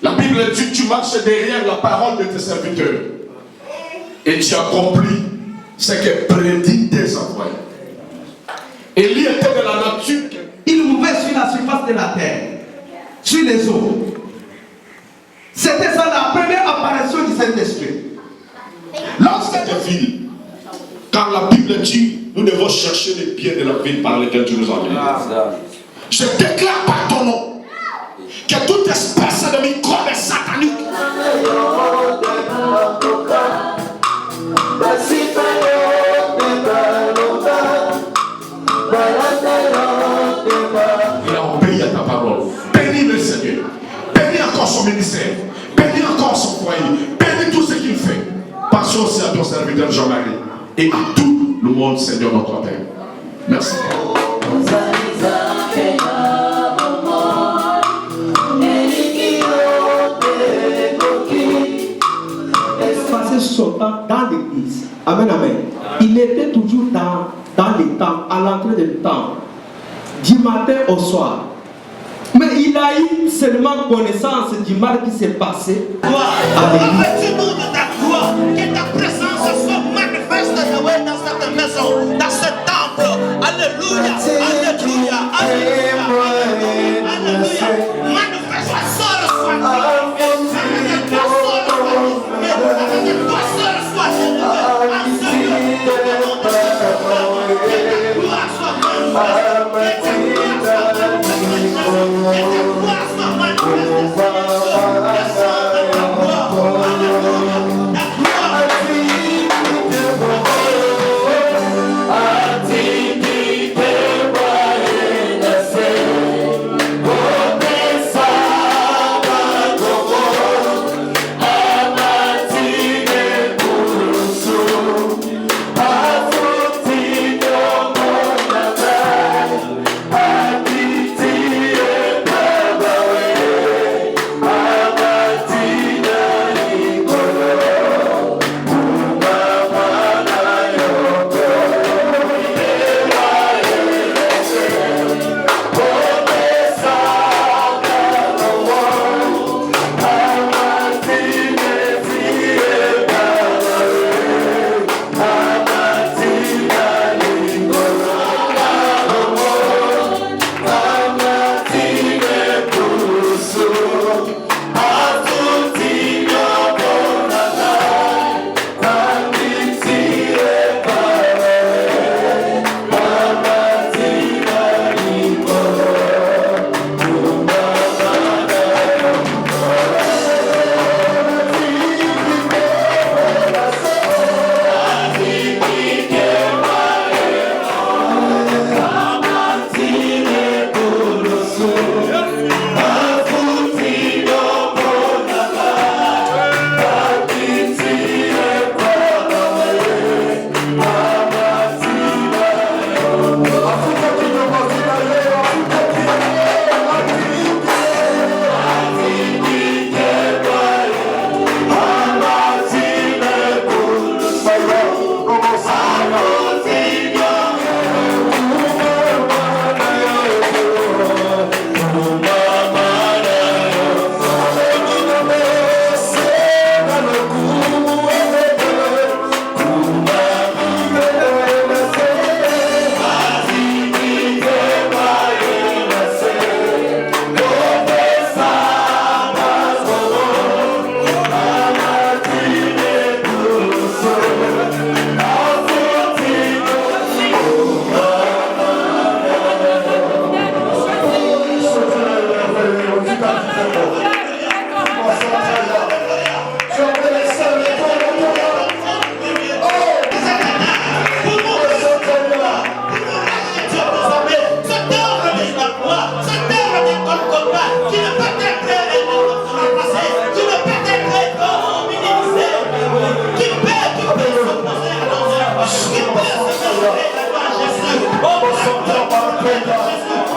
La Bible dit, tu marches derrière la parole de tes serviteurs et tu accomplis ce que prédit tes envoyés. Élie était de la nature. Il mouvait sur la surface de la terre, sur les eaux. C'était ça la première apparition du Saint-Esprit. Lorsque des villes, quand la Bible dit, nous devons chercher les pieds de la ville par lesquels tu nous emmènes. Je déclare par ton nom que toute espèce de microbe satanique il a obéi à ta parole. Bénis le Seigneur. Bénis encore son ministère. Bénis encore son foyer. Bénis tout ce qu'il fait. Passons aussi à ton serviteur Jean-Marie et à tout le monde, Seigneur notre Père. Merci. Dans l'église. Amen, amen. Il était toujours dans les temps, à l'entrée du temps, du matin au soir. Mais il a eu seulement connaissance du mal qui s'est passé. Revêtis-nous de ta gloire, que ta présence soit manifeste dans cette maison, dans ce temple. Alléluia, alléluia, alléluia, alléluia. Manifeste-toi seul, soit.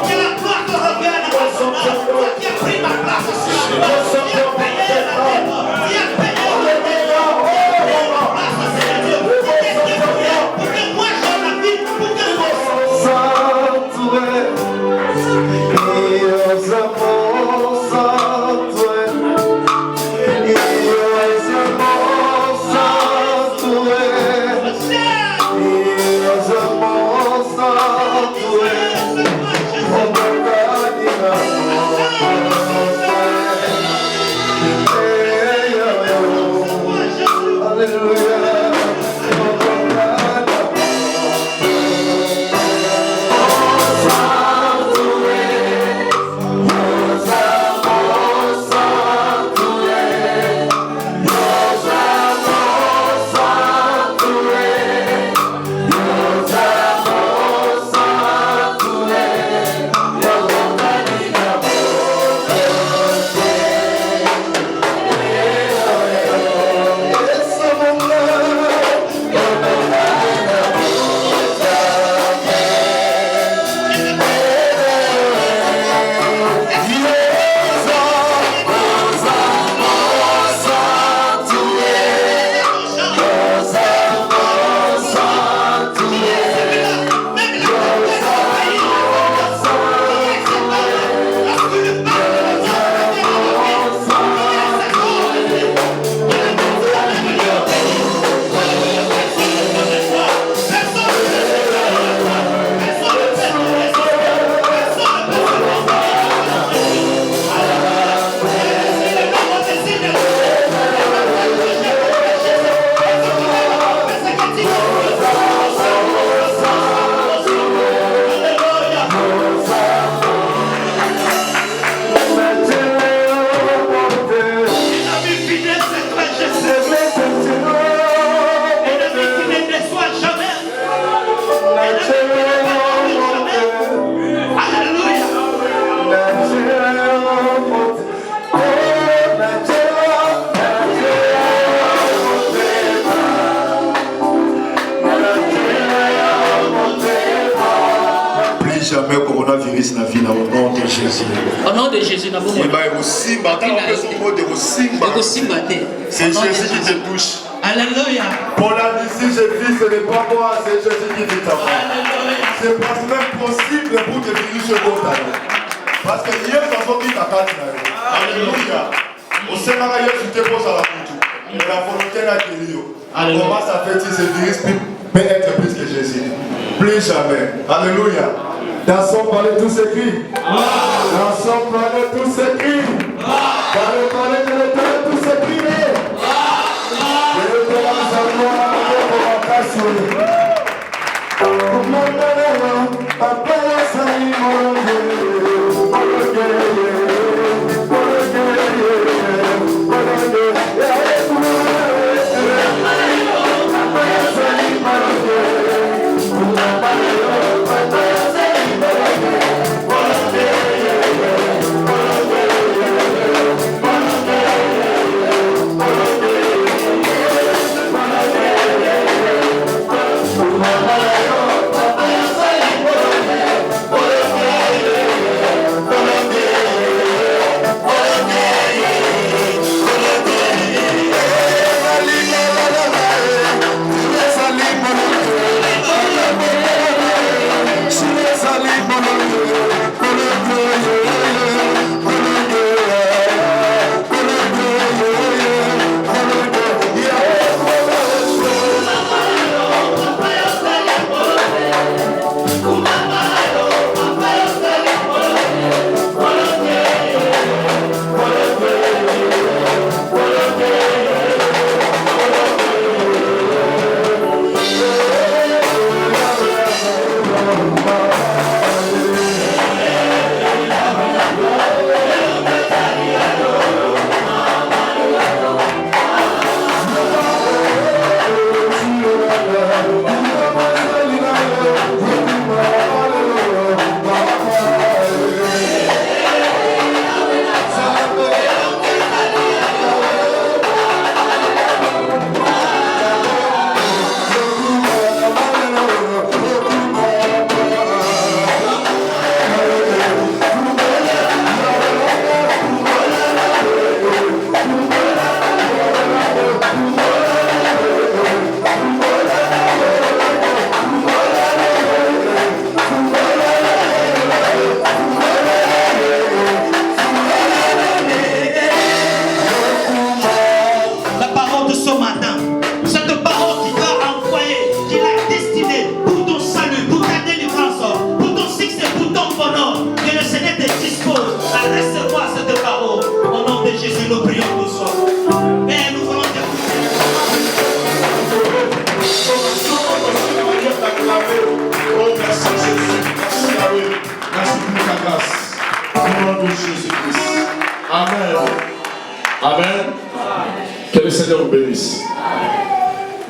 Que la gloire te revienne, toi qui as pris ma place. bénisse la vie au nom de Jésus. Au nom de Jésus, nous c'est Jésus qui te touche. Alléluia. Pour la ici, je dis, ce n'est pas moi, c'est Jésus qui dit ta voix. C'est pas même possible pour te guérir ce bon talent. Parce que hier, ça faut qu'il t'attende. Alléluia. Au Sénat, hier, tu te poses à la couture. Et la volonté n'a guéri. Comment ça fait si ce virus peut être plus que Jésus? Plus jamais. Alléluia. Dans son palais, tout s'écrit. Dans son palais, tout s'écrit. Dans le palais de l'Éternel, tout s'écrit.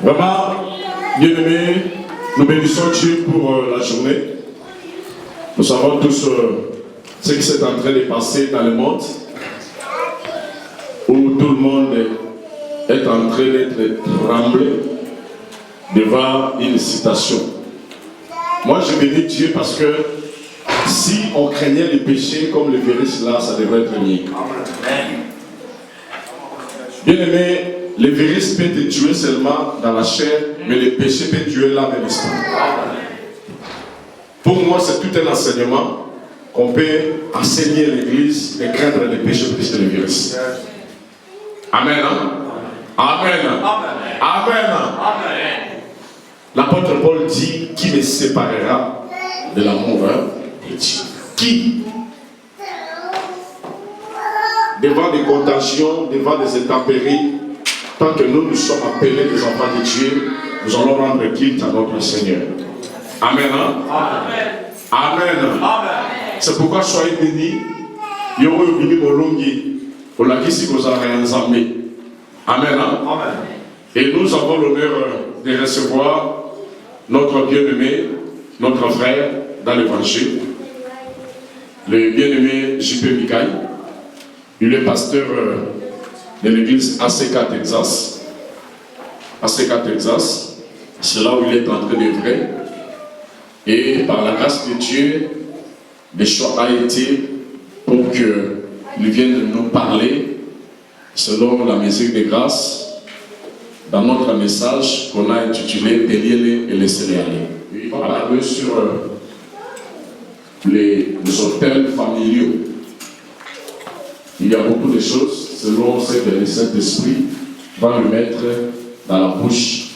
Vraiment, bien-aimés, nous bénissons Dieu pour la journée. Nous savons tous ce qui s'est en train de passer dans le monde, où tout le monde est en train d'être tremblé devant une citation. Moi, je bénis Dieu parce que si on craignait les péchés comme le virus là, ça devrait être nié. Bien-aimé, le virus peut te tuer seulement dans la chair, mais le péché peut tuer l'âme et l'esprit. Pour moi, c'est tout un enseignement qu'on peut enseigner à l'église et craindre les péchés plus que le virus. Amen. Hein? Amen. Amen. Amen. L'apôtre Paul dit, qui me séparera de l'amour de Dieu? Qui? Devant des contagions, devant des intempéries, tant que nous sommes appelés des enfants de Dieu, nous allons rendre culte à notre Seigneur. Amen. Hein? Amen. Amen. Amen. C'est pourquoi soyez bénis. Amen. Hein? Amen. Et nous avons l'honneur de recevoir notre bien-aimé, notre frère dans l'évangile, le bien-aimé J.P. Mikaï. Il est pasteur de l'église ACK Texas. ACK Texas, c'est là où il est en train d'œuvrer. Et par la grâce de Dieu, le choix a été pour qu'il vienne nous parler selon la mesure de grâce dans notre message qu'on a intitulé Bélier et laisser aller. Il va parler sur les hôtels familiaux. Il y a beaucoup de choses selon ce que le Saint-Esprit va lui mettre dans la bouche.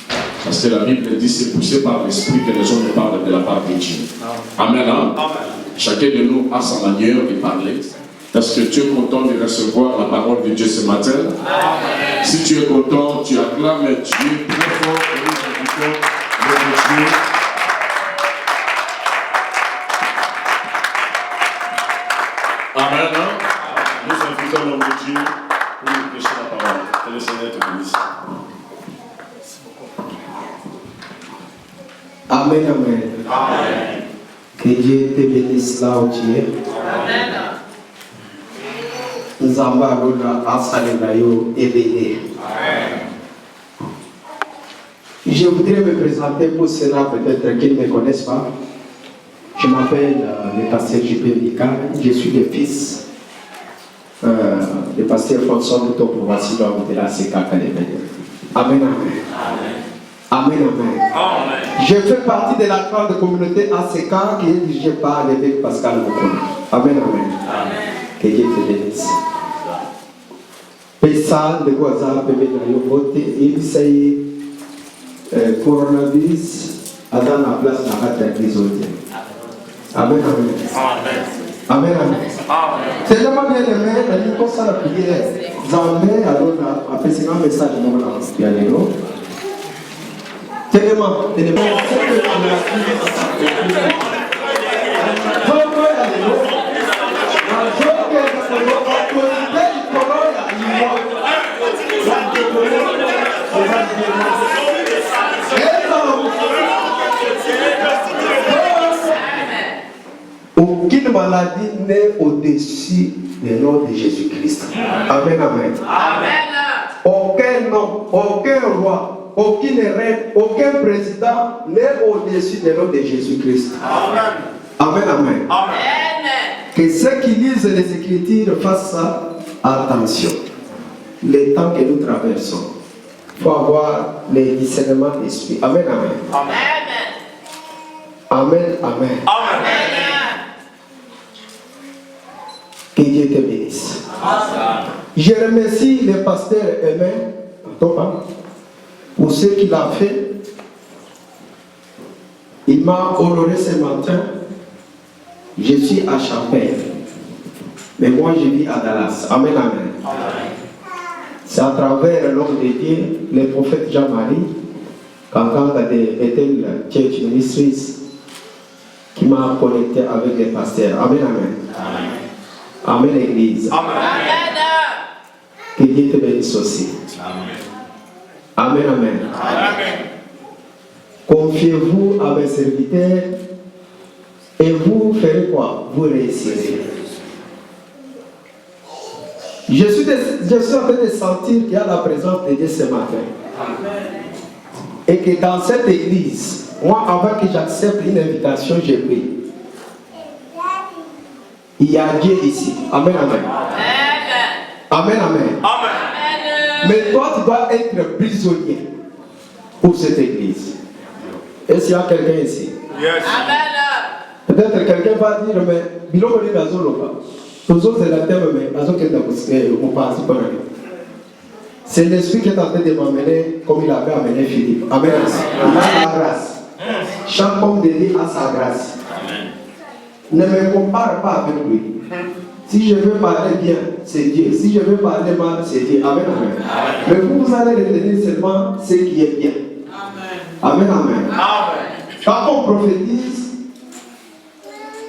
Parce que la Bible dit c'est poussé par l'Esprit que les hommes parlent de la part de Dieu. Amen. Hein? Amen. Chacun de nous a sa manière de parler. Est-ce que tu es content de recevoir la parole de Dieu ce matin? Amen. Si tu es content, tu acclames Dieu très fort et nous invitons le Dieu. Amen. Hein? Nous invitons l'homme de Dieu pour nous prêcher la parole. Que le Seigneur te bénisse. Amen, amen. Amen. Que Dieu te bénisse là où tu es. Amen. Nzamba Luna Asalenayo Ebele. Je voudrais me présenter pour cela, peut-être qu'ils ne me connaissent pas. Je m'appelle le pasteur J.P. Mika. Je suis le fils du pasteur François Mouton pour voici l'homme de la CK Kalebele. Amen, amen. Amen, amen. Amen. Je fais partie de la grande communauté ACK qui est dirigée par l'évêque Pascal Mouton. Amen, amen. Amen. Que Dieu te bénisse. Pesa de Guaza, bébé Nayo, vote, il s'est coronavirus, à dans la place de la l'église. Amen, amen. Amen, amen. C'est vraiment bien aimé, la vie comme ça, la prière. Zambé, alors, après, c'est un message de mon piano. Tellement, aucune maladie n'est au-dessus du nom de Jésus-Christ. Amen, amen. Amen. Aucun nom, aucun roi, aucune reine, aucun président n'est au-dessus du nom de Jésus-Christ. Amen. Amen, amen. Amen. Que ceux qui lisent les Écritures fassent attention. Les temps que nous traversons, il faut avoir les discernements d'esprit. Amen, amen. Amen. Amen, amen. Amen. Que Dieu te bénisse. Amen. Je remercie le pasteur Aimé pour ce qu'il a fait. Il m'a honoré ce matin. Je suis à Champagne, mais moi je vis à Dallas. Amen, amen. Amen. C'est à travers l'homme de Dieu, le prophète Jean-Marie, quelqu'un de Bethel Church Ministries, qui m'a connecté avec les pasteurs. Amen, amen. Amen. Amen, Église. Amen. Que Dieu te bénisse aussi. Amen, amen. Amen. Confiez-vous à mes serviteurs et vous ferez quoi? Vous réussirez. Je suis en train de sentir qu'il y a la présence de Dieu ce matin. Et que dans cette église, moi, avant que j'accepte une invitation, j'ai pris. Il y a Dieu ici. Amen, amen. Amen, amen. Amen. Mais toi, tu dois être prisonnier pour cette église. Est-ce qu'il y a quelqu'un ici? Yes. Amen. Peut-être quelqu'un va dire, mais Bilo est dans le pas. Tous autres, c'est la terre, mais c'est l'esprit qui est en train de m'amener comme il avait amené Philippe. Amen. Il a la grâce. Chaque homme de Dieu a sa grâce. Ne me compare pas avec lui. Si je veux parler bien, c'est Dieu. Si je veux parler mal, c'est Dieu. Amen, amen. Mais vous allez retenir seulement ce qui est bien. Amen, amen. Quand on prophétise,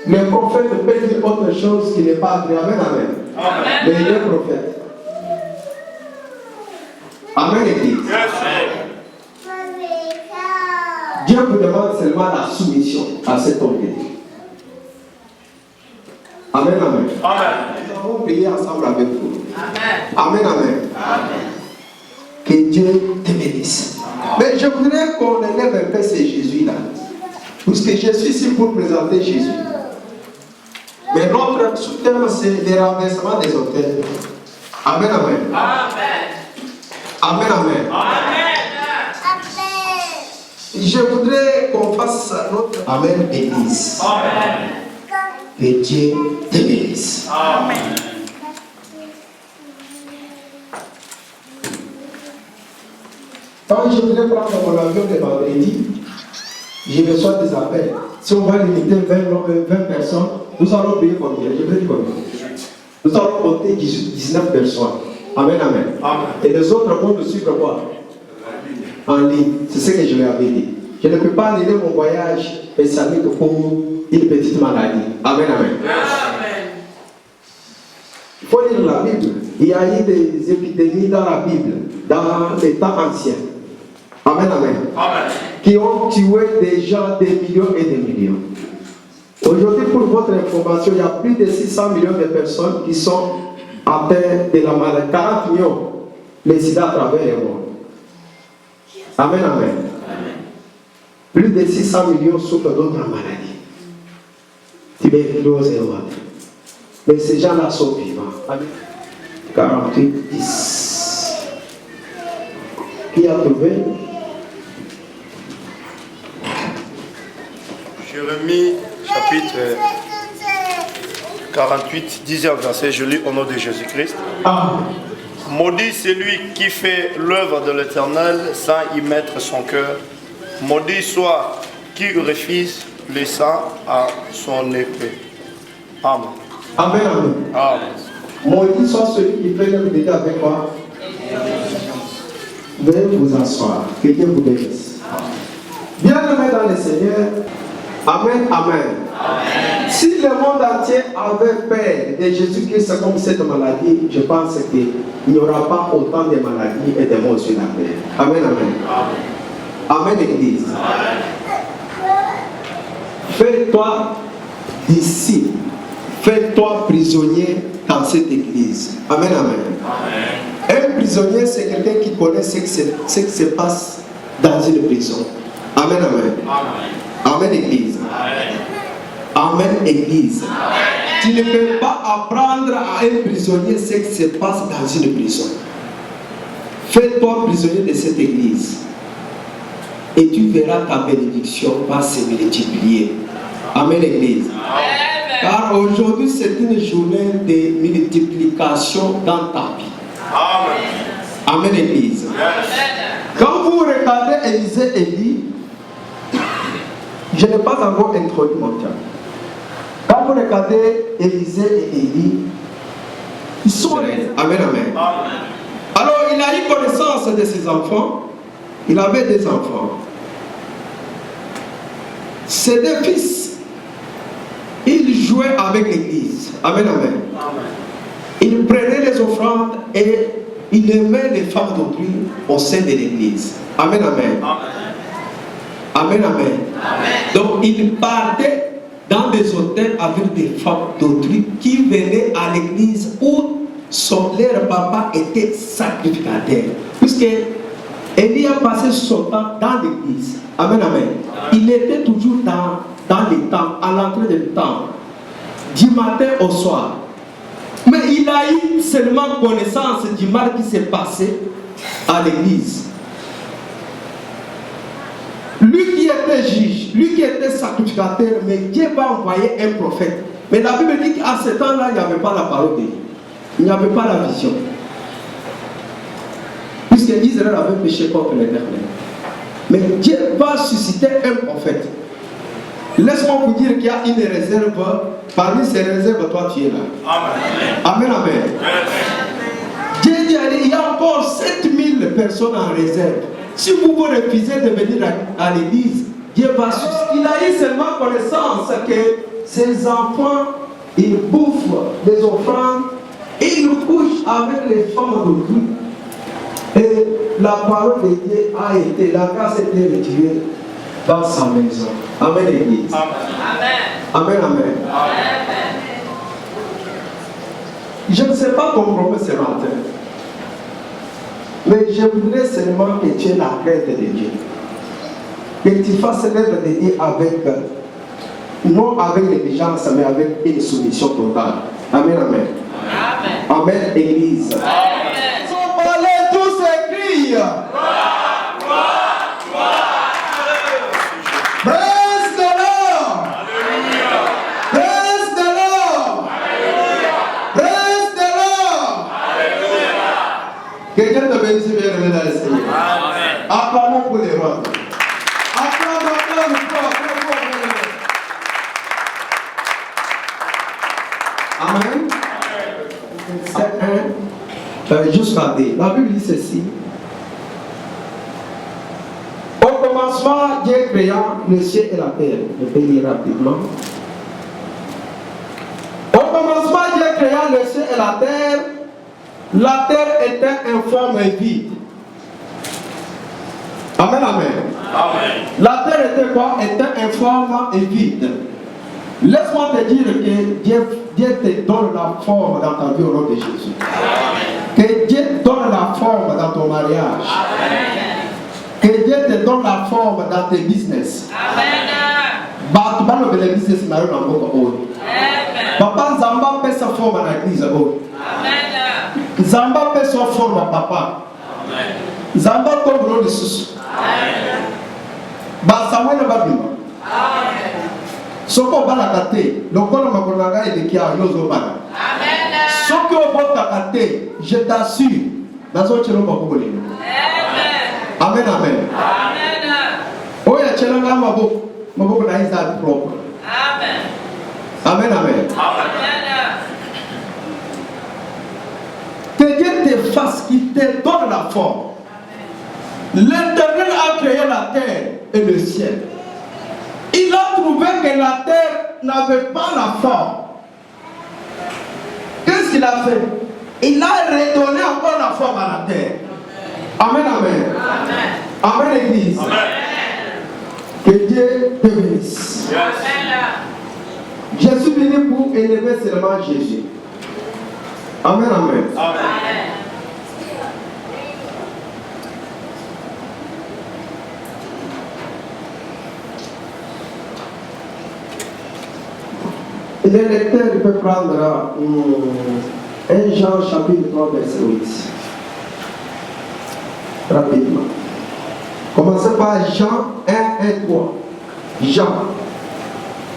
le prophète peut dire autre chose qui n'est pas vrai. Amen, amen. Mais il est prophète. Amen, Église. Dieu vous demande seulement la soumission à cet homme de Dieu. Amen, amen. Nous allons prier ensemble avec vous. Amen, amen. Que Dieu te bénisse. Mais je voudrais qu'on élève un peu ce Jésus-là. Puisque je suis ici pour présenter Jésus. Mais notre sous-thème, c'est le renversement des autels. Amen, amen. Amen, amen. Je voudrais qu'on fasse notre Amen, Église. Que Dieu te bénisse. Amen. Quand je voudrais prendre mon avion le vendredi, je reçois des appels. Si on va limiter 20 personnes, nous allons payer combien? Je vais dire combien? Nous allons compter 19 personnes. Amen, amen. Et les autres vont nous suivre quoi? En ligne. C'est ce que je leur avais dit. Je ne peux pas annuler mon voyage spécialement pour une petite maladie. Amen, amen. Il faut lire la Bible. Il y a eu des épidémies dans la Bible, dans les temps anciens. Amen, amen. Qui ont tué des gens, des millions et des millions. Aujourd'hui, pour votre information, il y a plus de 600 millions de personnes qui sont atteintes de la maladie. 40 millions les sida à travers le monde. Amen, amen. Plus de 600 millions souffrent d'autres maladies. Tuberculose et autres. Mais ces gens-là sont vivants. 48, 10. Qui a trouvé? Jérémie, chapitre 48, 10e verset, je lis au nom de Jésus-Christ. Maudit celui qui fait l'œuvre de l'Éternel sans y mettre son cœur. Maudit soit qui refuse le sang à son épée. Amen. Amen, amen. Amen. Maudit soit celui qui fait l'œuvre de Dieu avec quoi? Veuillez vous asseoir. Que Dieu vous bénisse. Bien-aimés dans le Seigneur. Amen, amen. Si le monde entier avait peur de Jésus-Christ comme cette maladie, je pense qu'il n'y aura pas autant de maladies et de morts sur la terre. Amen, amen. Amen, Église. Fais-toi disciple. Fais-toi prisonnier dans cette Église. Amen, amen. Un prisonnier, c'est quelqu'un qui connaît ce qui se passe dans une prison. Amen, amen. Amen, Église. Amen, Église. Tu ne peux pas apprendre à un prisonnier ce qui se passe dans une prison. Fais-toi prisonnier de cette Église. Et tu verras ta bénédiction va se multiplier. Amen, Église. Car aujourd'hui, c'est une journée de multiplication dans ta vie. Amen, Église. Quand vous regardez Élisée et Élie, je n'ai pas encore introduit mon terme. Quand vous regardez Élisée et Élie, ils sont Amen, amen. Alors, il a eu connaissance de ses enfants. Il avait des enfants. Ses deux fils, ils jouaient avec l'église. Amen, amen. Il prenait les offrandes et il aimait les femmes d'autrui au sein de l'église. Amen, amen. Amen, amen. Donc, il partait dans des hôtels avec des femmes d'autrui qui venaient à l'église où leur papa était sacrificateur. Puisque Élie a passé son temps dans l'église. Amen, amen. Il était toujours dans les temps, à l'entrée du temple, du matin au soir. Mais il a eu seulement connaissance du mal qui s'est passé à l'église. Lui qui était juge, lui qui était sacrificateur, mais Dieu va envoyer un prophète. Mais la Bible dit qu'à ce temps-là, il n'y avait pas la parole de Dieu. Il n'y avait pas la vision. Puisque Israël avait péché contre l'Éternel. Mais Dieu va susciter un prophète. Laisse-moi vous dire qu'il y a une réserve. Parmi ces réserves, toi tu es là. Amen, amen. Dieu dit, il y a encore 7000 personnes en réserve. Si vous refusez de venir à l'église, Dieu va susciter. Il a eu seulement connaissance que ses enfants, ils bouffent des offrandes, ils couchent avec les femmes d'autrui. Et la parole de Dieu a été, la grâce a été retirée dans sa maison. Amen, l'église. Amen, amen. Je ne sais pas compromettre ce matin. Mais je voudrais seulement que tu aies la crainte de Dieu. Que tu fasses l'œuvre de Dieu avec Non avec négligence, mais avec une soumission totale. Amen, amen. Amen. Amen, Église. Amen. Son palais tous écrits. Praise the Lord. Praise the Lord. Praise the Lord. Quelqu'un te bénisse bien dans le Seigneur. Amen. Acclamons pour les rois. Amen. C'est jusqu'à D. La Bible dit ceci. Au commencement, Dieu créa le ciel et la terre. Je vais lire rapidement. Au commencement, Dieu créa le ciel et la terre. La terre était informe et vide. Amen, amen. Amen. La terre était quoi? Était informe et vide. Laisse-moi te dire que Dieu te donne la forme dans ta vie au nom de Jésus. Amen. Que Dieu te donne la forme dans ton mariage. Amen. Que Dieu te donne la forme dans tes business. Amen. Bah, tu vas le business na yo na mboka oyo. Amen. Papa Nzamba peut sa forme dans l'église oyo. Amen. Nzamba peut sa forme à papa. Amen. Nzamba tombe dans le sous. Amen. Bah Samuel va bien. Amen. Soko bala kate, lokolo makonanga edekia yozo bala. Amen. Soko bota kate, je t'assure, nazo chelo makobole. Amen. Amen, amen. Amen. Oya chelanga maboko na isa propre. Amen. Amen, amen. Amen. Que Dieu te fasse, qu'il te donne la forme. L'Éternel a créé la terre et le ciel. Il a trouvé que la terre n'avait pas la forme. Qu'est-ce qu'il a fait? Il a redonné encore la forme à la terre. Amen, amen. Amen, amen Église. Amen. Que Dieu te bénisse. Yes. Je suis venu pour élever seulement Jésus. Amen, amen. Amen. Le lecteur peut prendre 1 Jean chapitre 3 verset 8. Rapidement. Commencez par Jean 1, 1, 3. Jean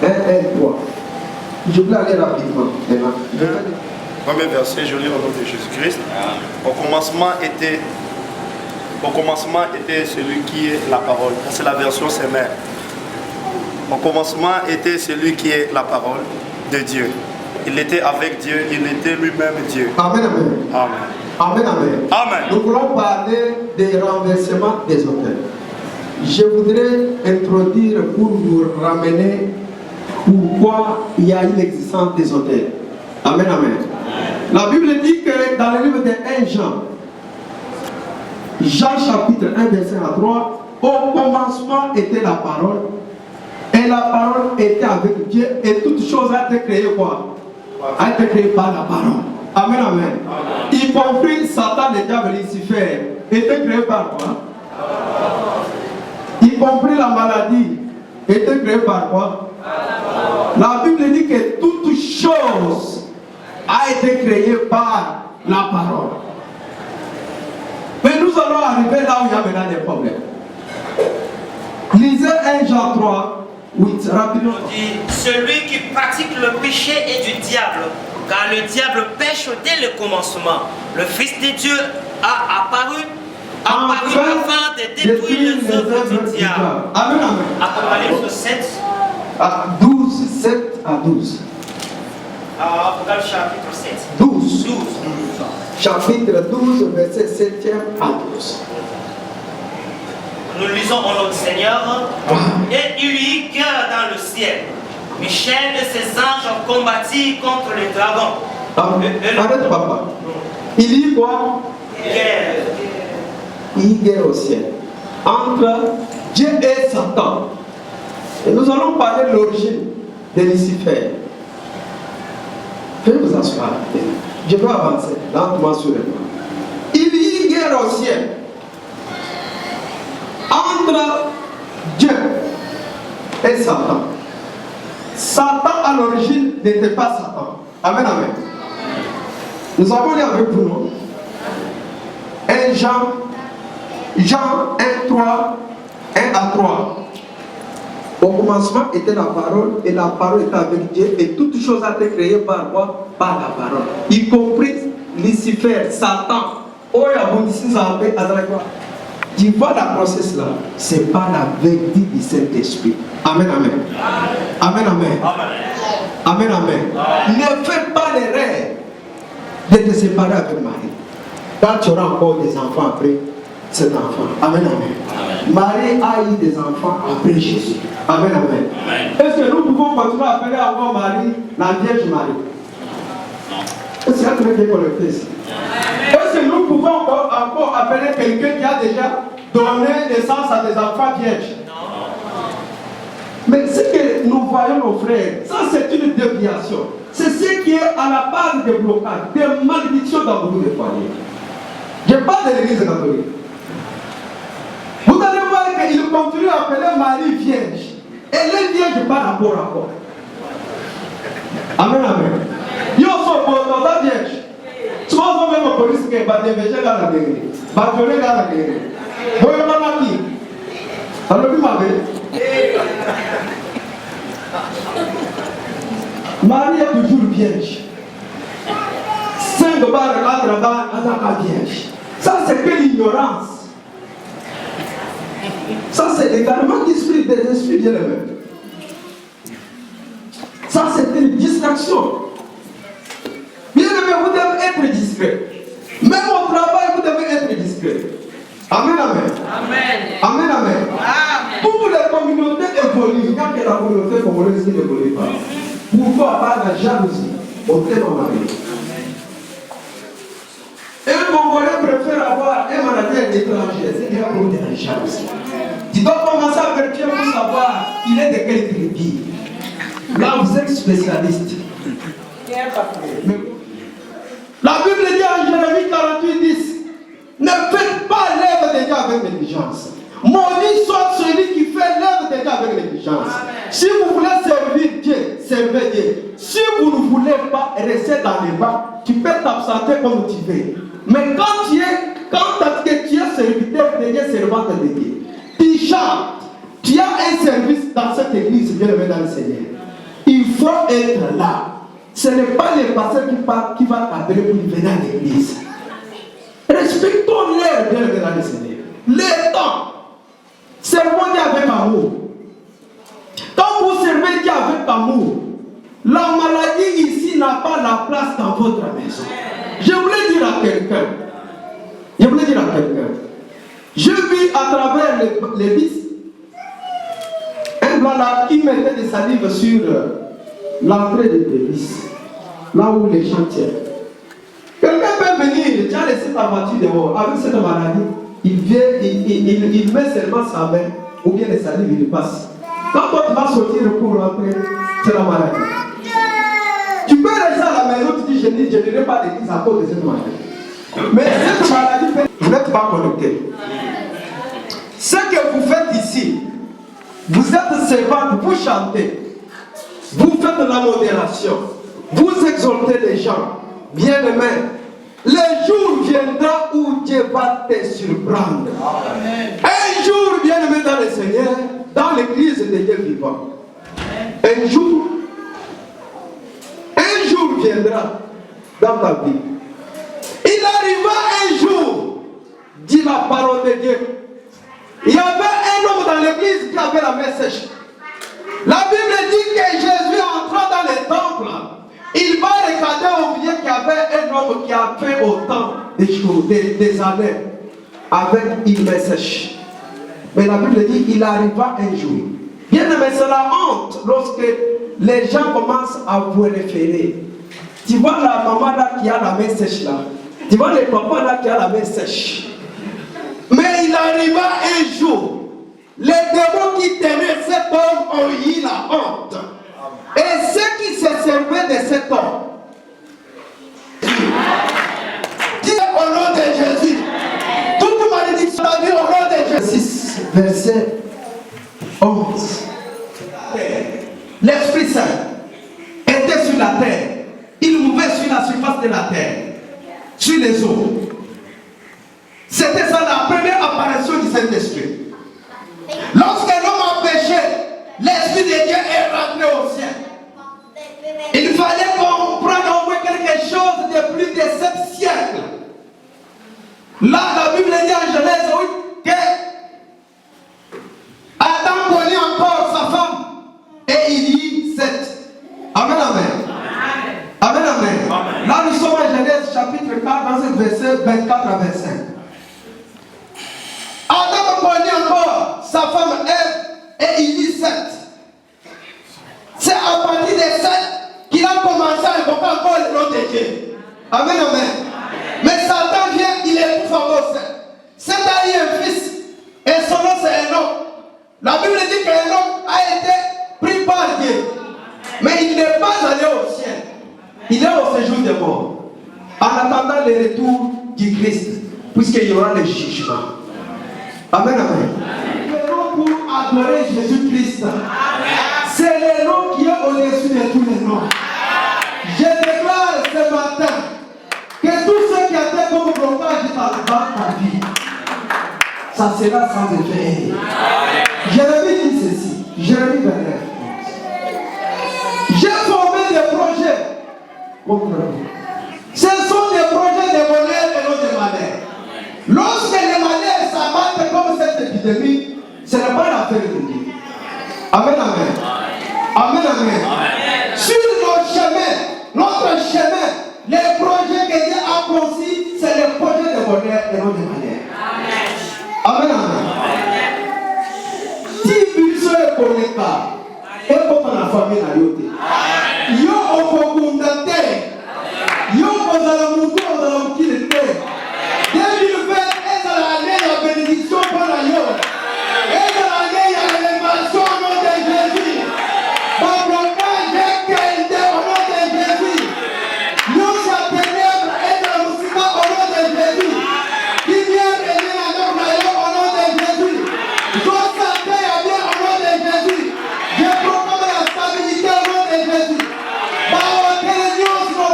1, 1, 3. Je vais aller rapidement. Premier verset, je lis au nom de Jésus-Christ. Au commencement était celui qui est la parole. C'est la version Semère. Au commencement était celui qui est la parole de Dieu. Il était avec Dieu, il était lui-même Dieu. Amen, amen. Amen. Amen, amen. Amen. Nous voulons parler des renversements des auteurs. Je voudrais introduire pour vous ramener pourquoi il y a une existence des auteurs. Amen, amen. La Bible dit que dans le livre de 1 Jean, Jean chapitre 1 verset 3, au commencement était la parole. Et la parole était avec Dieu et toute chose a été créée quoi? A été créée par la parole. Amen, amen. Y compris Satan, le diable, Lucifer, était créé par quoi? Y compris la maladie, était créée par quoi? La Bible dit que toute chose a été créée par la parole. Mais nous allons arriver là où il y a maintenant des problèmes. Lisez 1 Jean 3. Oui, rapidement. Celui qui pratique le péché est du diable, car le diable pêche dès le commencement. Le Fils de Dieu a apparu afin de détruire les œuvres du diable. Amen, amen. Apocalypse 7. 12, 7 à 12. Apocalypse chapitre 7. 12. 12. Chapitre 12, verset 7 à 12. Nous lisons au nom du Seigneur. Et il y eut guerre dans le ciel. Michel et ses anges combattirent contre les dragons. Arrête, papa. Il y quoi? Guerre. Il y guerre au ciel. Entre Dieu et Satan. Et nous allons parler de l'origine de Lucifer. Veuillez vous asseoir. Je vais avancer lentement sur le plan. Il y eut guerre au ciel. Entre Dieu et Satan. Satan à l'origine n'était pas Satan. Amen, amen. Nous avons lu avec vous 1 Jean 1, 3, 1 à 3. Au commencement était la parole, et la parole était avec Dieu, et toute chose a été créée par quoi? Par la parole. Y compris Lucifer, Satan. Oh, il y a beaucoup de tu vois la process là, c'est pas la vérité du Saint-Esprit. Amen, amen. Amen, amen. Amen, amen. Ne fais pas l'erreur de te séparer avec Marie. Quand tu auras encore des enfants après cet enfant. Amen, amen. Marie a eu des enfants après Jésus. Amen, amen. Est-ce que nous pouvons continuer à appeler avant Marie la Vierge Marie? Est-ce qu'il y a quelqu'un qui est connecté ici? Est-ce que nous pouvons encore appeler quelqu'un qui a déjà donné naissance à des enfants vierges? Non. Mais ce que nous voyons, nos frères, ça c'est une déviation. C'est ce qui est à la base des blocages, des malédictions dans beaucoup de foyers. Je parle de l'église catholique. Vous allez voir qu'il continue à appeler Marie vierge. Elle est vierge par rapport à quoi? Amen, amen. Yo so pour ta vierge. Tu vas même au police que va déverger dans la guerre. Va donner dans la guerre. Vous voyez pas qui? Alors vous m'avez. Marie est toujours vierge. 5 barres, 4 barres, à vierge. Ça c'est que l'ignorance. Ça c'est également l'esprit des esprits bien aimés. Ça c'est une distraction. Bien aimé, vous devez être discret. Même au travail, vous devez être discret. Amen, amen. Amen, amen. Amen. Pour les communautés évoluent, quand la communauté congolaise n'évolue pas, pourquoi pas la jalousie au très bon mari? Un Congolais préfère avoir un manager étranger, c'est déjà pour de la jalousie. Tu dois commencer à vérifier pour savoir il est de quelle tribu. Là, vous êtes spécialiste. La Bible dit en Jérémie 48, 10, ne faites pas l'œuvre de Dieu avec négligence. Maudit soit celui qui fait l'œuvre de Dieu avec négligence. Si vous voulez servir Dieu, servez Dieu. Si vous ne voulez pas rester dans les bas, tu peux t'absenter comme tu veux. Mais quand tu es serviteur de Dieu, servante de Dieu, tu chantes, tu as un service dans cette église, bien aimé dans le Seigneur. Il faut être là. Ce n'est pas les pasteurs qui va t'appeler pour venir à l'église. Respectons l'air, bien aimé dans le Seigneur. Le temps. Servons Dieu avec amour. Quand vous servez Dieu avec amour, la maladie ici n'a pas la place dans votre maison. Je voulais dire à quelqu'un. Je vis à travers les vis. Un blanc là qui mettait des salives sur l'entrée de l'église. Là où les gens tiennent. Quelqu'un peut venir, tu as laissé ta voiture dehors. Avec cette maladie, il vient, il met seulement sa main, ou bien les salives, il passe. Quand toi tu vas sortir pour rentrer, c'est la maladie. Tu peux rester à la maison, tu dis, je n'irai pas d'église à cause de cette maladie. Mais cette maladie, vous n'êtes pas connecté. Ce que vous faites ici, vous êtes servante, vous chantez, vous faites de la modération, vous exaltez les gens. Bien aimé, le jour viendra où Dieu va te surprendre. Amen. Un jour, bien aimé dans le Seigneur, dans l'église de Dieu vivant. Un jour viendra dans ta vie. Il arriva un jour, dit la parole de Dieu. Il y avait un homme dans l'église qui avait la main sèche. La Bible dit que Jésus entra dans le temple. Il va regarder au milieu qu'il y avait un homme qui a fait autant des années avec une main sèche. Mais la Bible dit qu'il arriva un jour. Bien aimé, c'est la honte lorsque les gens commencent à vous référer. Tu vois la maman là qui a la main sèche là. Tu vois le papa là qui a la main sèche. Mais il arriva un jour. Les démons qui tenaient cet homme ont eu la honte. Et ceux qui se servaient de cet homme, dis au nom de Jésus, toute malédiction a dit au nom de Jésus. 6, verset 11. L'Esprit Saint C'était ça la première apparition du Saint-Esprit. Lorsque l'homme a péché, l'Esprit de Dieu est rentré au ciel. Il fallait comprendre au moins quelque chose de plus de 7 siècles. Là, la Bible dit en Genèse, oui, que Adam connaît encore sa femme et il y 7. Amen, amen. Amen, amen. Là, nous sommes en Genèse chapitre 4, dans ce verset 24 à 25. Adam connaît encore sa femme Ève et il y 7. C'est à partir de 7 qu'il a commencé à invoquer encore le nom de Dieu. Amen, amen. Mais Satan vient, il est plus fort. C'est a eu un fils et son nom c'est Enoch. La Bible dit qu'Enoch a été pris par Dieu. Mais il n'est pas allé au ciel. Il est au séjour des morts. En attendant le retour du Christ, puisqu'il y aura le jugement. Amen, amen. Le nom pour adorer Jésus-Christ, c'est le nom qui est au-dessus de tous les noms. Je déclare ce matin que tout ce qui a été comme blocage dans ta vie, ça sera sans effet. Jérémie dit ceci, Jérémie 29. J'ai formé des projets. Ce sont des projets de bonheur et non de malheur. Lorsque les malheurs s'abattent comme cette épidémie, ce n'est pas l'affaire de Dieu. Amen, amen. Amen, amen. Sur nos chemins, notre chemin, les projets que Dieu a conçus, c'est les projets de bonheur et non de malheur. Amen, amen. Si vous êtes connecté, et pour la famille, yo okokundate, yo kozala mutu ozala mokili te. 2020 ezala année ya bénédiction mpona yo, ezala année ya élévation au nom de Jésus. Bablocage ekende au nom de Jésus. Nyonso ya ténèbre ezala mosika au nom de Jésus. Lumière ene na ndako na yo au nom de Jésus. Zosate ya bien au nom de Jésus. Je proclame la stabilité au nom de Jésus.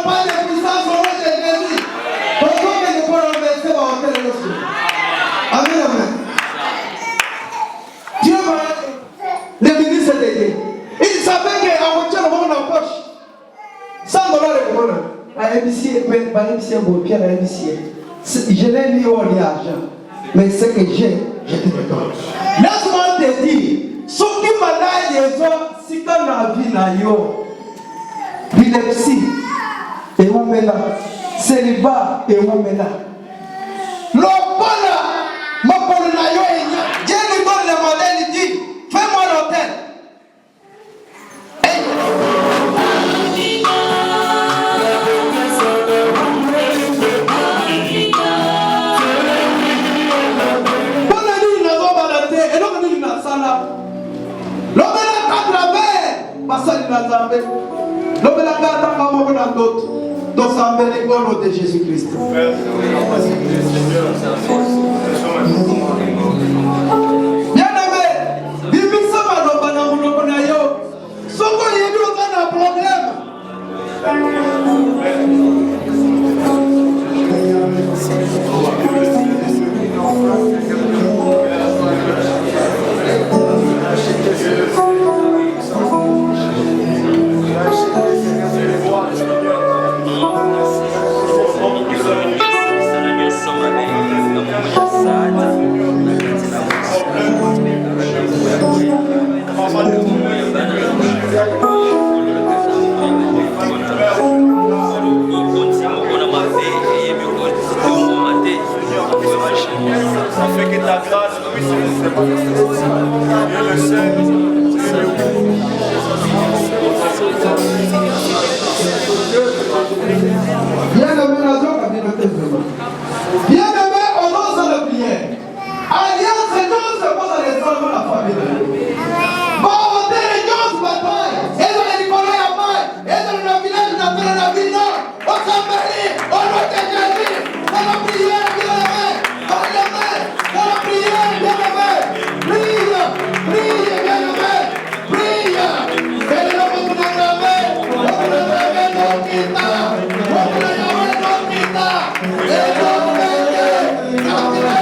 Pas de puissance au nom de Jésus. Pourquoi que nous pouvons renverser par votre émotion? Amen, amen. Dieu va le ministre de Dieu. Il savait qu'à voiture, on a en poche. 100 $ le monde. À épicier, mais pas l'épicier, bon, Pierre à l'épicier. Je n'ai ni or ni argent. Mais ce que j'ai, je te le donne. Laisse-moi te dire, ce qui m'a dit les hommes, si quand la vie n'a yo, l'épilepsie, et où met là, célibat et où met là. L'opona, ma polona yo et nya. Dieu lui donne le modèle, il dit, fais-moi l'hôtel. Bonne nuit, nous avons balancé, et l'homme dit, nous avons ça. L'homme est à travers, passage de la Zambé. L'homme est à d'autres. Dans sa belle au nom de Jésus-Christ. Bien-aimé, Bibisa maloba na monoko na yo. Soko yebi oza na problème. Ça fait que ta grâce puisse nous séparer. Et le Seigneur, bien-aimé, on lance la prière. Alliance, non, c'est pas dans les hommes de la famille. Bon, on a les gens de bataille. Et dans les Nicolas à Maille. Et dans le village, on appelle la ville nord. On s'embellit. On va te Jésus. Dans la prière, bien-aimé. Dans la prière, bien-aimé. Prie, prie, bien-aimé. Prie. Et le nom de ton aimé. On va te lever, non, quitta. On va te lever, non, quitta. Et non, quitta.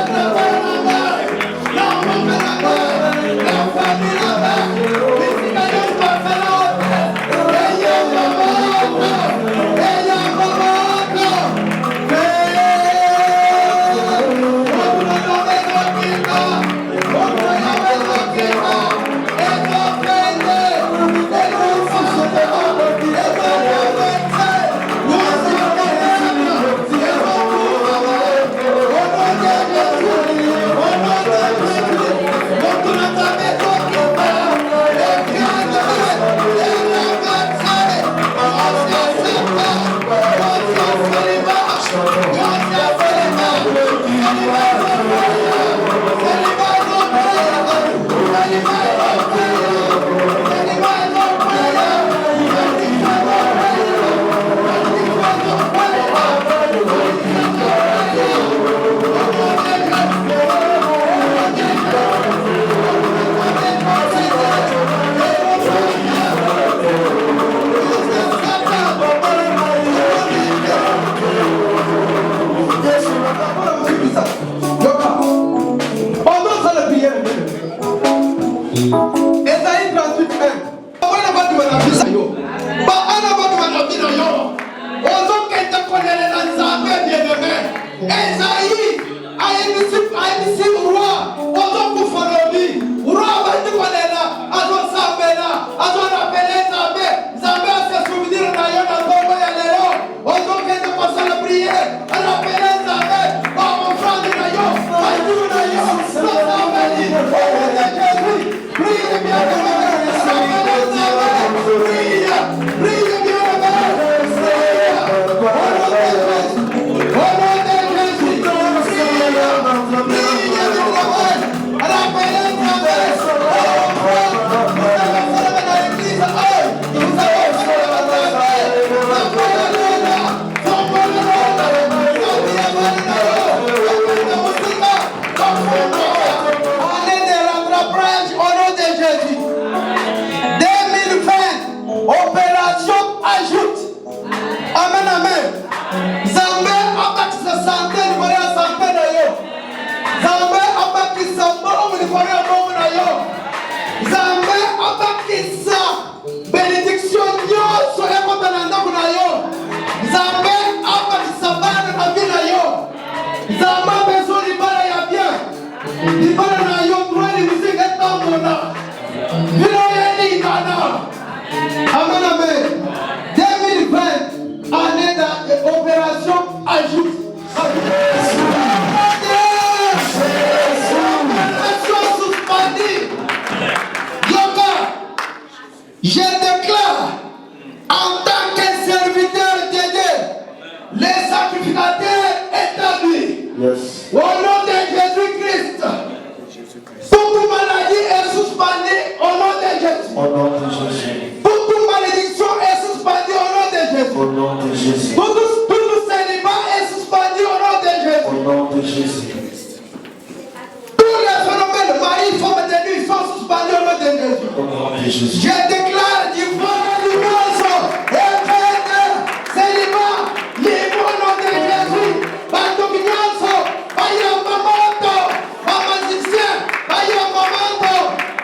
Zambé abakisa mbongo lifanya mbongo na yo. Zambé abakisa bénédiction nyonso ekota na ndako na yo. Zambé abakisa bana na vie na yo. Zambé besoin libala ya bien. Libala na yo droit de musique etambola. Vilo yeli kana. Amen, amen. 2020, année d'opération ajoute. Je déclare en tant que serviteur de Dieu, les sacrificateurs établis. Yes. Au nom de Jésus-Christ. Toute maladie est suspendue au nom de Jésus. Au nom de Jésus. Toute malédiction est suspendue au nom de Jésus. Au nom de Jésus. Tout célibat est suspendu au nom de Jésus. Au nom de Jésus. Tous les phénomènes de mari, femme de nuit sont suspendus au nom de Jésus. Au nom de Jésus. Je déclare du voile du monstre et fête célibat libre au nom de Jésus. Bandominanso, Bayamamoto, Bamazicien, Bayamamoto,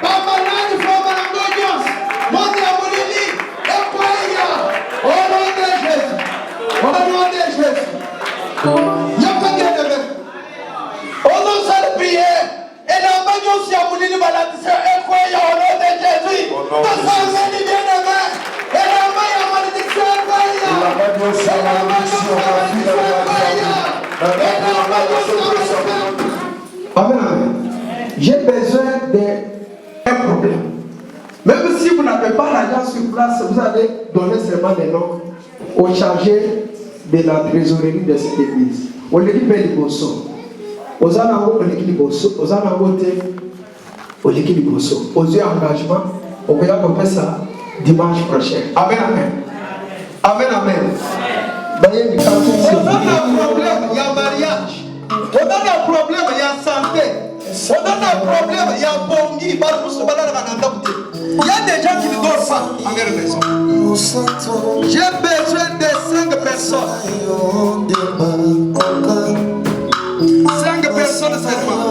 Bamalani, Famanangonios, Mondiamolini, Equaya, au nom de Jésus. Au nom de Jésus. Yoko bien-aimé. On nous a prié. Et la bagnole si a voulu nous balancer et quoi il y a au nom de Jésus. Tout ça c'est bien-aimé. Et la main a malédiction et quoi il y a. La bagnole si a malédiction, la vie a Amen, amen. J'ai besoin d'un problème. Même si vous n'avez pas l'argent sur place, vous allez donner seulement des noms au chargé de la trésorerie de cette église. On l'équipe est bosso. Aux anango, on l'équipe bosso. Aux anango, on l'équipe bosso. Aux yeux engagement, on va faire ça dimanche prochain. Amen, amen. Amen, amen. On a un problème, il y a mariage. On a un problème, il y a santé. On a un problème, il y a bongi. Il y a des gens qui ne dorment pas à mes maisons. J'ai besoin de 5 personnes. 5 personnes seulement.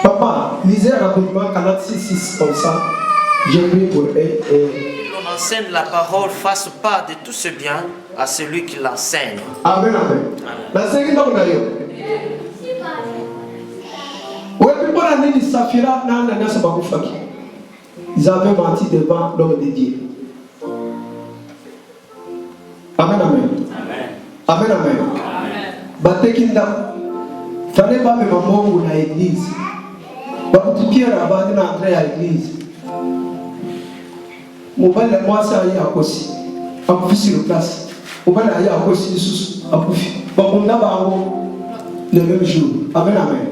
Papa, lisez rapidement Canal 6 comme ça. J'ai pris pour eux et... L'on enseigne la parole, fasse part de tout ce bien à celui qui l'enseigne. Amen, amen. La cinquième donc d'ailleurs. Oui, puis pour l'année de Safira, ils avaient menti devant l'homme de Dieu. Amen, amen. Amen, amen. Batekinda, fallait pas me maman à l'église. Bakouti Pierre a battu l'entrée à l'église. Mon père, moi, ça y est à Kossi. A Koufi sur place. Mon père, il y a à Kossi sous à Koufi. Bon, on a le même jour. Amen, amen.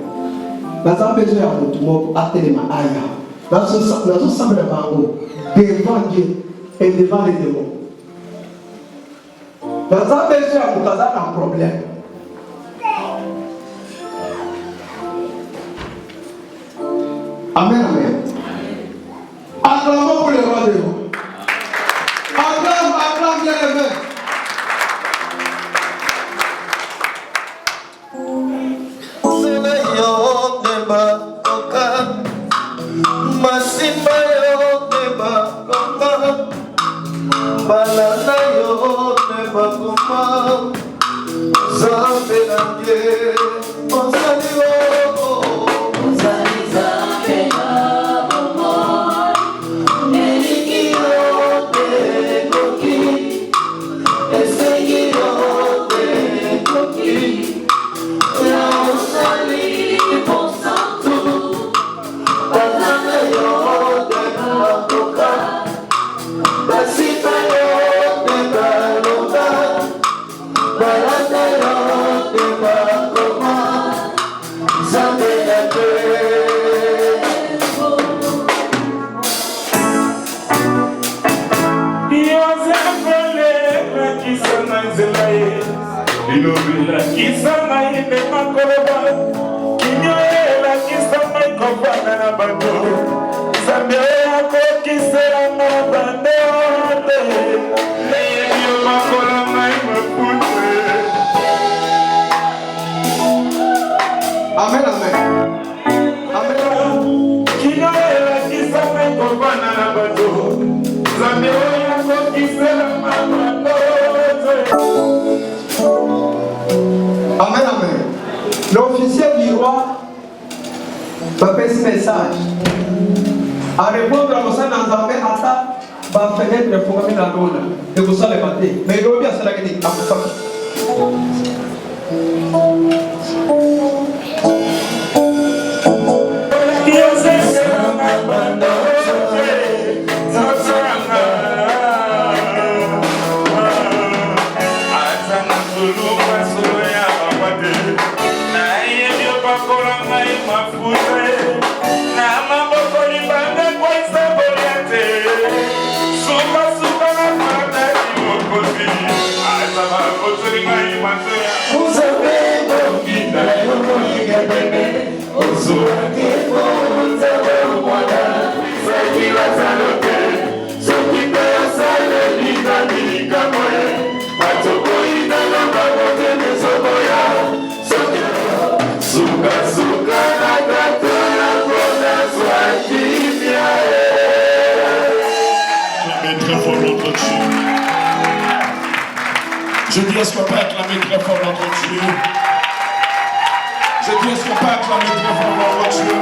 Nous avons besoin de tout à Téléma Aya. Nous avons devant Dieu et devant les démons. Nous avons besoin de un problème. Amen, amen. Acclamons pour le roi de Dieu. Acclame bien les mains. Zambe na Dieu, on salue. Amen, amen. Amen, amen. L'officier du roi va faire ce message. À répondre à mon sang dans la main, à ça, va fenêtre pour la donne. Et vous savez pas. Mais il revient à cela qui dit à vous faire. Je dis, est-ce qu'on peut acclamer très fort notre Dieu? Je dis, est-ce qu'on peut acclamer très fort notre Dieu?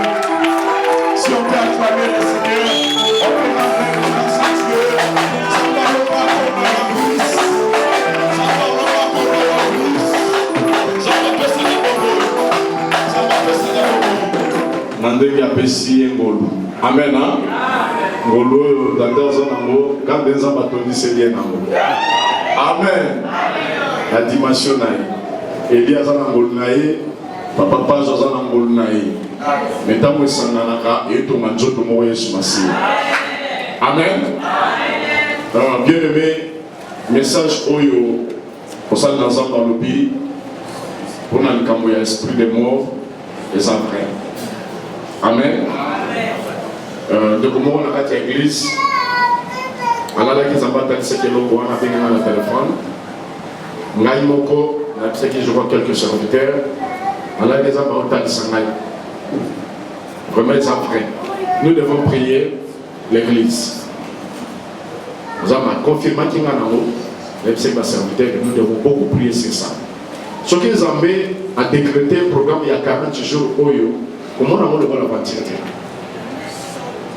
Si on peut acclamer le Seigneur, on peut rendre grâce à Dieu. Ça ne parle pas pour la grâce. Ça ne parle pas pour la grâce. Ça va passer les bobos. Ça va passer les bobos. Nandegi apesi ngolo. Amen, hein? Ngolo, dans un amour, quand des gens battent, c'est bien amour. Amen. La dimension naïe. Elias a ngolnaï, papa pas Josan ngolnaï. Mais tant que ça n'a pas et tout le monde mo Yesu Massi. Amen. Bien aimé, message oyo pour ça dans un dans le pays pour n'a le esprit de mort et ça vrai. Amen. De comment on a été église. On a la qui s'abat dans ce que l'on voit avec un téléphone. Ngai moko, na ce que je vois quelques serviteurs. On a des abattements de sangai. Vraiment ça vrai. Nous devons prier l'église. Nous avons confirmé qu'il y a un homme, même si c'est serviteur, nous devons beaucoup prier sur ça. Ce que Zambé a décrété un programme il y a 40 jours, comment on a le voir la partie.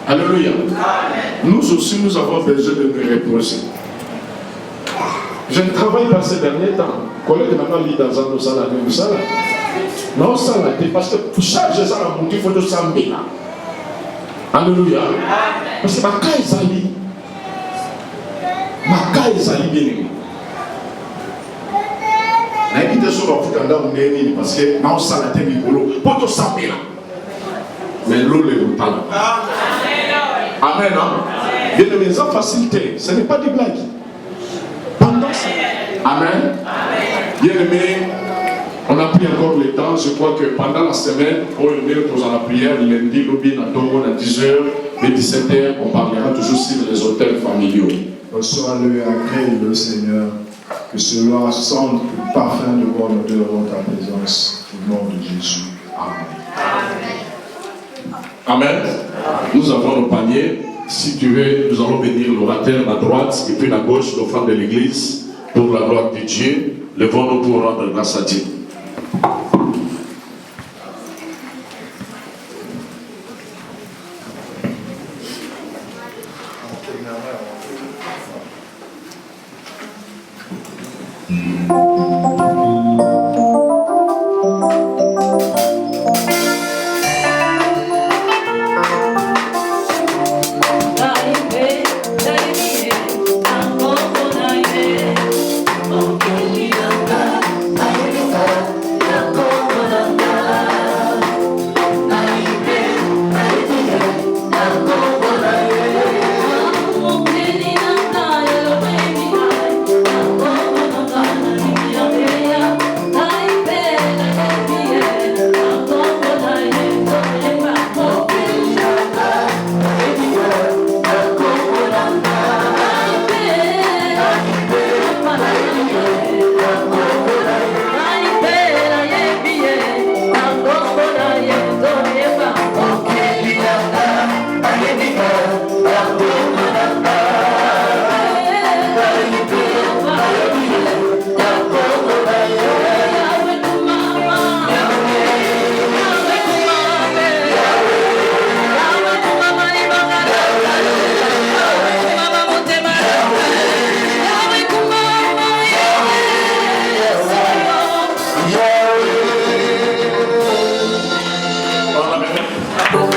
Alléluia. Nous aussi, nous avons besoin de nous reposer. Je ne travaille pas ces derniers temps. Collègue n'a pas mis dans un salade, nous salade. Non, salade, parce que pour changer ça, il faut de s'embêter. Alléluia. Parce que ma caille s'allie. Ma caille s'allie bien. N'invite sur la foule dans le parce que non, salade est rigolo. Pour te s'embêter. Mais l'eau est pas là. Amen. Bien aimé, ça facilité. Ce n'est pas des blagues. Pendant ça. Amen. Bien aimé, on a pris encore le temps. Je crois que pendant la semaine, on est dans la prière, lundi, lobby, à 10h, et 17h, on parlera toujours sur les hôtels familiaux. Reçois-le et agrée le Seigneur, que cela sente le parfum de bonne odeur dans ta présence, au nom de Jésus. Amen. Amen. Nous avons nos paniers. Si tu veux, nous allons bénir l'orateur à droite et puis à gauche, l'offrande de l'église, pour la gloire de Dieu. Levons-nous pour rendre grâce à Dieu.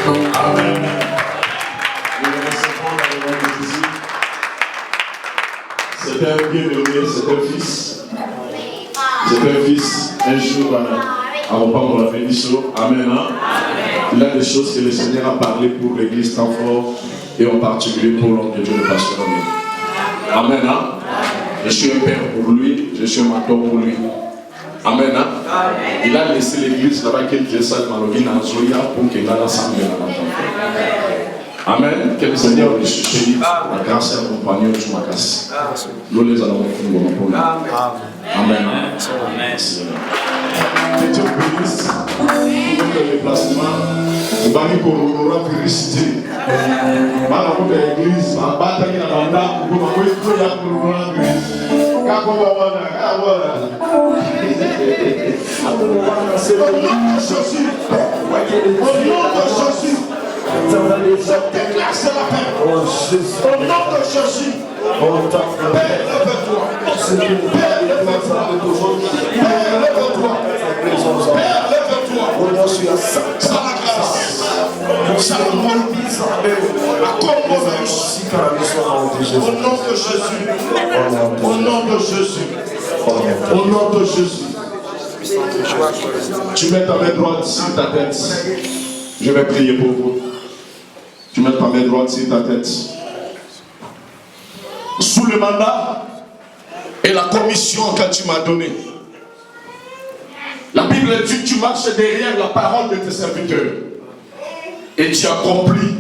Amen. Nous le recevons dans le nom de Jésus. C'est un bien-aimé, c'est un fils. C'est un fils. Un jour, à mon papa, on l'a béni sur. Amen. Hein? Il a des choses que le Seigneur a parlé pour l'église tant fort et en particulier pour l'homme de Dieu, le pasteur. Amen. Hein? Je suis un père pour lui, je suis un mentor pour lui. Amen. Hein? Il a laissé l'église là-bas qu'il faisait ça de Malovine en Zoya pour qu'il aille ensemble. Amen. Que le Seigneur le suscite, la grâce et l'accompagnement de ma casse. Nous les allons pour nous. Amen. Que Dieu bénisse pour le déplacement. Vous allez corroborer la publicité. Dans la route de l'église, en bas de la bande, vous allez corroborer la publicité. C'est au nom de Jésus. Au nom de Jésus. Je déclare c'est la paix. Au nom de Jésus. Père, lève-toi. Père, lève-toi. Père, lève-toi. Père, lève-toi. Sans la grâce. Sans le monde. La composance. Au nom de Jésus. Au nom de Jésus. Au nom de Jésus. Tu mets ta main droite sur ta tête. Je vais prier pour vous. Tu mets ta main droite sur ta tête. Sous le mandat et la commission que tu m'as donnée. La Bible dit tu marches derrière la parole de tes serviteurs. Et tu accomplis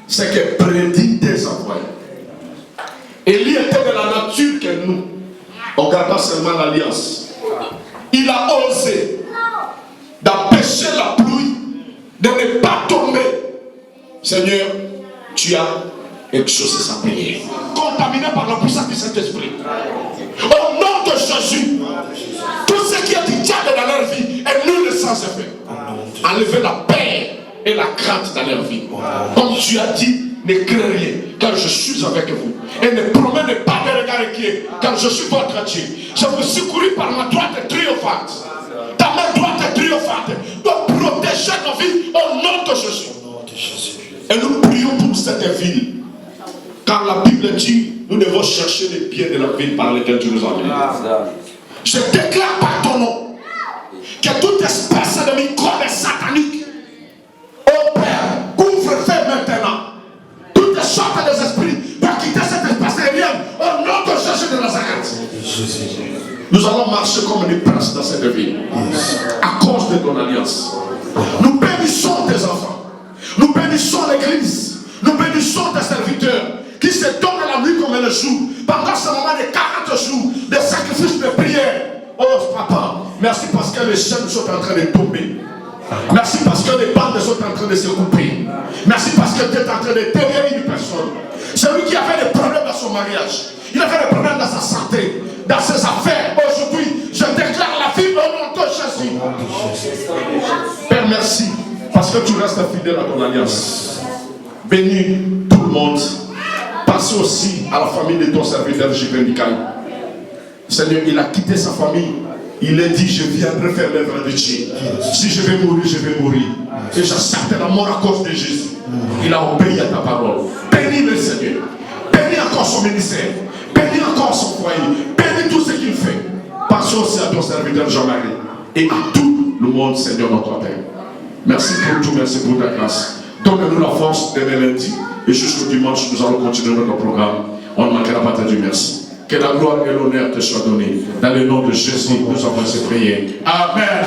ce que prédit tes envoyés. Élie était de la nature que nous. On garda seulement l'alliance. Il a osé d'empêcher la pluie de ne pas tomber. Seigneur, tu as exaucé sa prière. Contaminé par la puissance du Saint-Esprit. Au nom de Jésus, tout ce qui est du diable dans leur vie est nul et sans effet. Enlevez la paix et la crainte dans leur vie. Comme tu as dit, ne craignez rien, car je suis avec vous. Et ne promenez pas de regard inquiet, car je suis votre Dieu. Je vous secours par ma droite triomphante. Ta main droite est triomphante. Donc protégez nos vies au nom de Jésus. Et nous prions pour cette ville. Car la Bible dit, nous devons chercher les biens de la ville par lesquels tu nous as amenés. Je déclare par ton nom que toute espèce de microbe satanique, au Père, couvre-feu maintenant. Toutes sortes d'esprits pour quitter cette espèce aérienne au nom de Jésus de Nazareth. Nous allons marcher comme des princes dans cette ville à cause de ton alliance. Nous bénissons tes enfants. Nous bénissons l'église. Nous bénissons tes serviteurs qui se donnent la nuit comme le jour. Pendant ce moment de 40 jours de sacrifice de prière. Oh papa, merci parce que les chaînes sont en train de tomber. Merci parce que les bandes sont en train de se couper. Merci parce que tu es en train de délivrer une personne. Celui qui avait des problèmes dans son mariage, il avait des problèmes dans sa santé, dans ses affaires. Aujourd'hui, je déclare la vie au nom de Jésus. Père, merci parce que tu restes fidèle à ton alliance. Bénis tout le monde. Passe aussi à la famille de ton serviteur J.P. Mikaï. Seigneur, il a quitté sa famille. Il a dit, je viendrai faire l'œuvre de Dieu. Si je vais mourir, je vais mourir. Et j'accepte la mort à cause de Jésus. Il a obéi à ta parole. Bénis le Seigneur. Bénis encore son ministère. Bénis encore son foyer. Bénis tout ce qu'il fait. Passe aussi à ton serviteur Jean-Marie. Et à tout le monde, Seigneur, notre Père. Merci pour tout, merci pour ta grâce. Donne-nous la force demain lundi. Et jusqu'au dimanche, nous allons continuer notre programme. On ne manquera pas de dire merci. Que la gloire et l'honneur te soient donnés. Dans le nom de Jésus, nous avons ces prières. Amen.